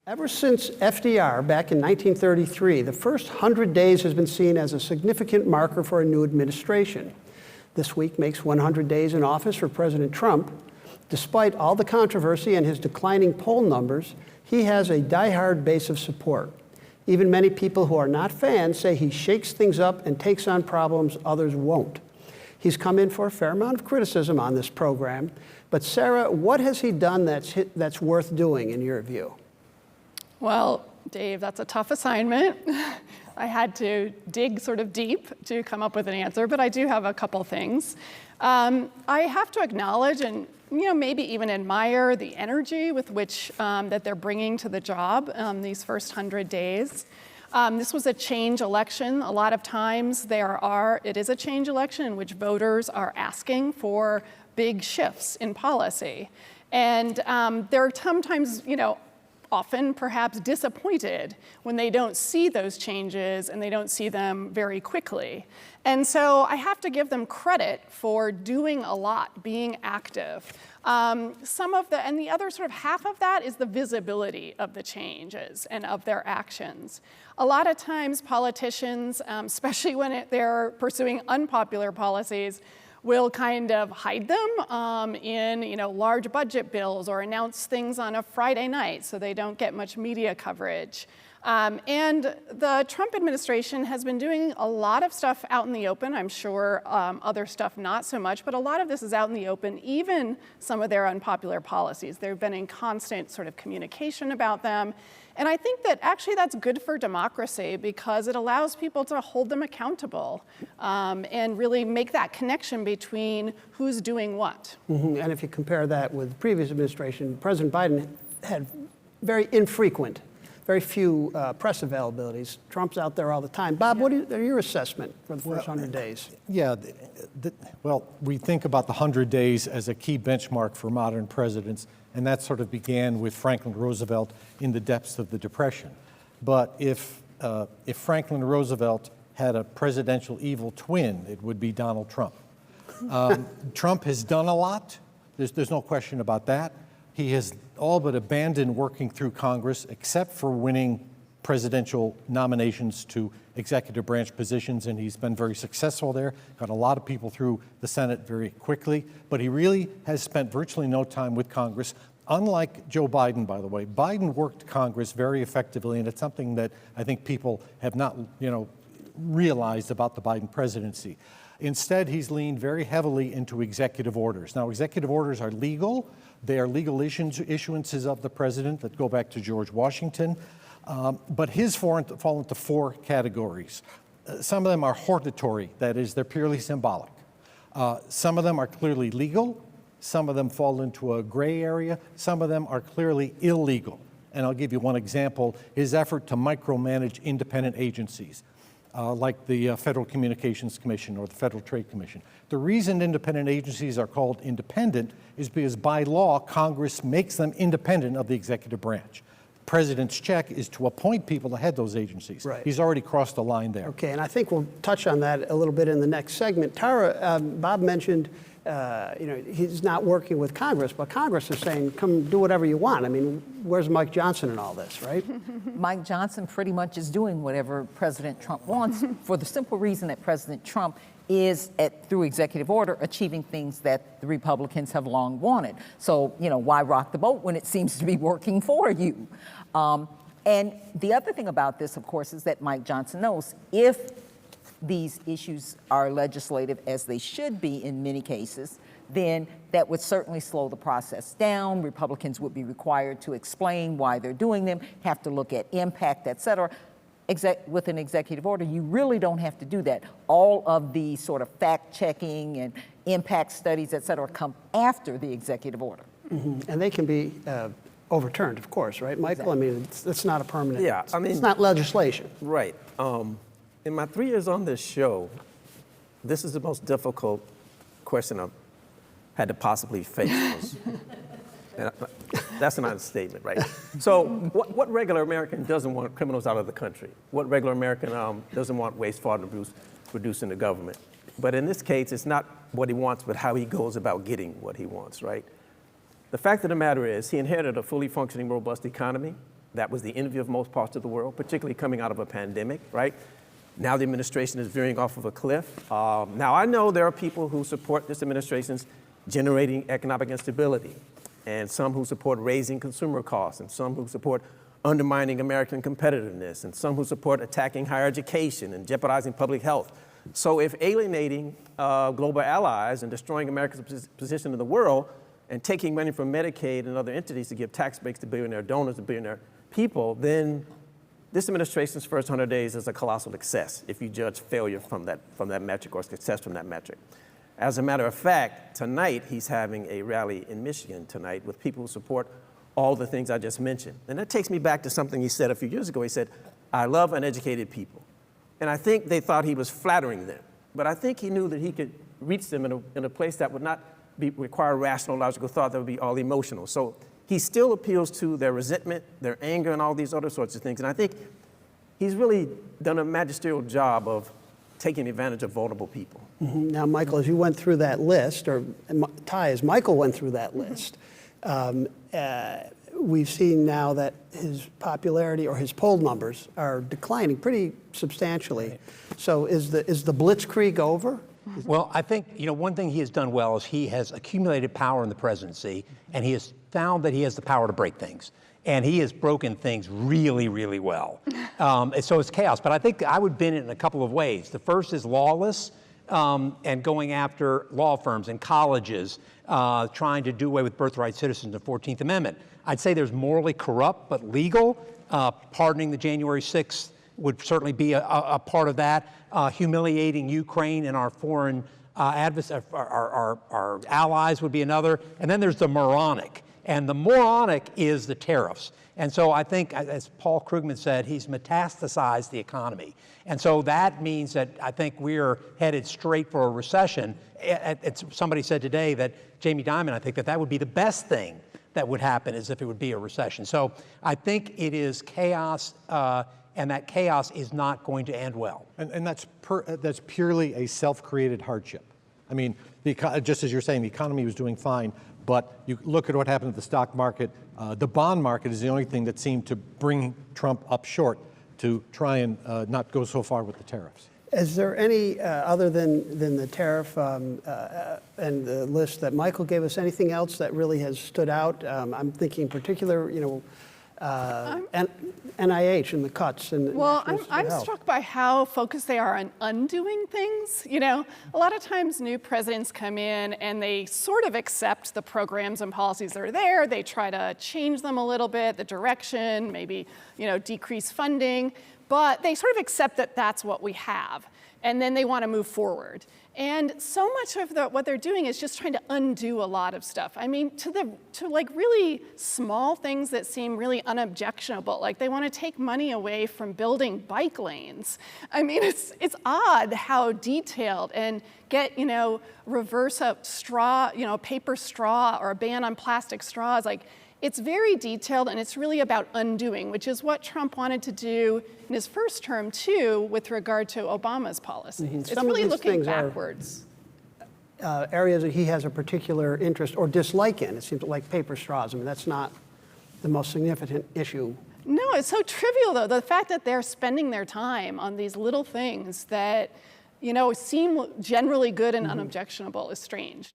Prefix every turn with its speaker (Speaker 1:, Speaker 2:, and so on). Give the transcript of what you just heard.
Speaker 1: Ever since FDR back in 1933, the first 100 days has been seen as a significant marker for a new administration. This week makes 100 days in office for President Trump. Despite all the controversy and his declining poll numbers, he has a diehard base of support. Even many people who are not fans say he shakes things up and takes on problems others won't. He's come in for a fair amount of criticism on this program. But Sarah, what has he done that's worth doing in your view?
Speaker 2: Well, Dave, that's a tough assignment. I had to dig sort of deep to come up with an answer, but I do have a couple things. I have to acknowledge and maybe even admire the energy with which that they're bringing to the job these first 100 days. This was a change election. A lot of times it is a change election in which voters are asking for big shifts in policy. And they're sometimes, often perhaps disappointed when they don't see those changes and they don't see them very quickly. And so I have to give them credit for doing a lot, being active. And the other sort of half of that is the visibility of the changes and of their actions. A lot of times politicians, especially when they're pursuing unpopular policies, will kind of hide them in large budget bills or announce things on a Friday night so they don't get much media coverage. And the Trump administration has been doing a lot of stuff out in the open. I'm sure other stuff not so much, but a lot of this is out in the open, even some of their unpopular policies. They've been in constant sort of communication about them. And I think that actually that's good for democracy because it allows people to hold them accountable and really make that connection between who's doing what.
Speaker 1: Mm-hmm. And if you compare that with the previous administration, President Biden had very infrequent, very few press availabilities. Trump's out there all the time. Bob, what are your assessment for the first 100 days?
Speaker 3: Yeah, well, we think about the 100 days as a key benchmark for modern presidents, and that sort of began with Franklin Roosevelt in the depths of the Depression. But if Franklin Roosevelt had a presidential evil twin, it would be Donald Trump. Trump has done a lot. There's no question about that. He has all but abandoned working through Congress, except for winning presidential nominations to executive branch positions, and he's been very successful there, got a lot of people through the Senate very quickly, but he really has spent virtually no time with Congress. Unlike Joe Biden, by the way, Biden worked Congress very effectively, and it's something that I think people have not, realized about the Biden presidency. Instead, he's leaned very heavily into executive orders. Now, executive orders are legal. They are legal issuances of the president that go back to George Washington. But his fall into four categories. Some of them are hortatory, that is, they're purely symbolic. Some of them are clearly legal. Some of them fall into a gray area. Some of them are clearly illegal. And I'll give you one example, his effort to micromanage independent agencies, like the Federal Communications Commission or the Federal Trade Commission. The reason independent agencies are called independent is because by law, Congress makes them independent of the executive branch. President's check is to appoint people to head those agencies.
Speaker 1: Right.
Speaker 3: He's already crossed the line there.
Speaker 1: Okay, and I think we'll touch on that a little bit in the next segment. Tara, Bob mentioned, he's not working with Congress, but Congress is saying, come do whatever you want. I mean, where's Mike Johnson in all this, right?
Speaker 4: Mike Johnson pretty much is doing whatever President Trump wants for the simple reason that President Trump is, through executive order, achieving things that the Republicans have long wanted. So, why rock the boat when it seems to be working for you? And the other thing about this, of course, is that Mike Johnson knows if these issues are legislative, as they should be in many cases, then that would certainly slow the process down. Republicans would be required to explain why they're doing them, have to look at impact, et cetera. With an executive order, you really don't have to do that. All of the sort of fact-checking and impact studies, et cetera, come after the executive order.
Speaker 1: Mm-hmm. And they can be overturned, of course, right, Michael? Exactly. I mean, it's not a permanent, it's not legislation.
Speaker 5: Right. In my 3 years on this show, this is the most difficult question I've had to possibly face. And that's an understatement, right? So what regular American doesn't want criminals out of the country? What regular American doesn't want waste, fraud, and abuse produced in the government? But in this case, it's not what he wants, but how he goes about getting what he wants, right? The fact of the matter is, he inherited a fully functioning, robust economy. That was the envy of most parts of the world, particularly coming out of a pandemic, right? Now the administration is veering off of a cliff. Now I know there are people who support this administration's generating economic instability, and some who support raising consumer costs, and some who support undermining American competitiveness, and some who support attacking higher education and jeopardizing public health. So if alienating global allies and destroying America's position in the world and taking money from Medicaid and other entities to give tax breaks to billionaire donors and billionaire people, then this administration's first 100 days is a colossal success if you judge failure from that metric or success from that metric. As a matter of fact, tonight he's having a rally in Michigan tonight with people who support all the things I just mentioned. And that takes me back to something he said a few years ago. He said, "I love uneducated people." And I think they thought he was flattering them. But I think he knew that he could reach them in a place that would not require rational, logical thought, that would be all emotional. So he still appeals to their resentment, their anger, and all these other sorts of things. And I think he's really done a magisterial job of taking advantage of vulnerable people.
Speaker 1: Mm-hmm. Now, Michael, as you went through that list, or Ty, as Michael went through that list, we've seen now that his popularity or his poll numbers are declining pretty substantially. Right. So is the blitzkrieg over?
Speaker 6: Well, I think, one thing he has done well is he has accumulated power in the presidency, and he has found that he has the power to break things. And he has broken things really, really well. So it's chaos. But I think I would bend it in a couple of ways. The first is lawless and going after law firms and colleges, trying to do away with birthright citizens and the 14th Amendment. I'd say there's morally corrupt but legal. Pardoning the January 6th would certainly be a part of that. Humiliating Ukraine and our foreign our allies would be another. And then there's the moronic. And the moronic is the tariffs. And so I think, as Paul Krugman said, he's metastasized the economy. And so that means that I think we're headed straight for a recession. Somebody said today that, Jamie Dimon, I think that would be the best thing that would happen, is if it would be a recession. So I think it is chaos, and that chaos is not going to end well.
Speaker 3: And that's purely a self-created hardship. I mean, just as you're saying, the economy was doing fine, but you look at what happened at the stock market. The bond market is the only thing that seemed to bring Trump up short to try and not go so far with the tariffs.
Speaker 1: Is there any, other than the tariff and the list that Michael gave us, anything else that really has stood out? I'm thinking in particular, NIH and the cuts.
Speaker 2: Well, I'm struck by how focused they are on undoing things. A lot of times new presidents come in and they sort of accept the programs and policies that are there. They try to change them a little bit, the direction, maybe, decrease funding. But they sort of accept that that's what we have, and then they want to move forward. And so much of what they're doing is just trying to undo a lot of stuff. I mean, to like really small things that seem really unobjectionable, like they want to take money away from building bike lanes. I mean, it's odd how detailed, and get, reverse a straw, paper straw, or a ban on plastic straws. Like, it's very detailed, and it's really about undoing, which is what Trump wanted to do in his first term, too, with regard to Obama's policies. Mm-hmm. It's really looking backwards.
Speaker 1: Areas that he has a particular interest or dislike in. It seems like paper straws. I mean, that's not the most significant issue.
Speaker 2: No, it's so trivial, though. The fact that they're spending their time on these little things that, seem generally good and unobjectionable is strange.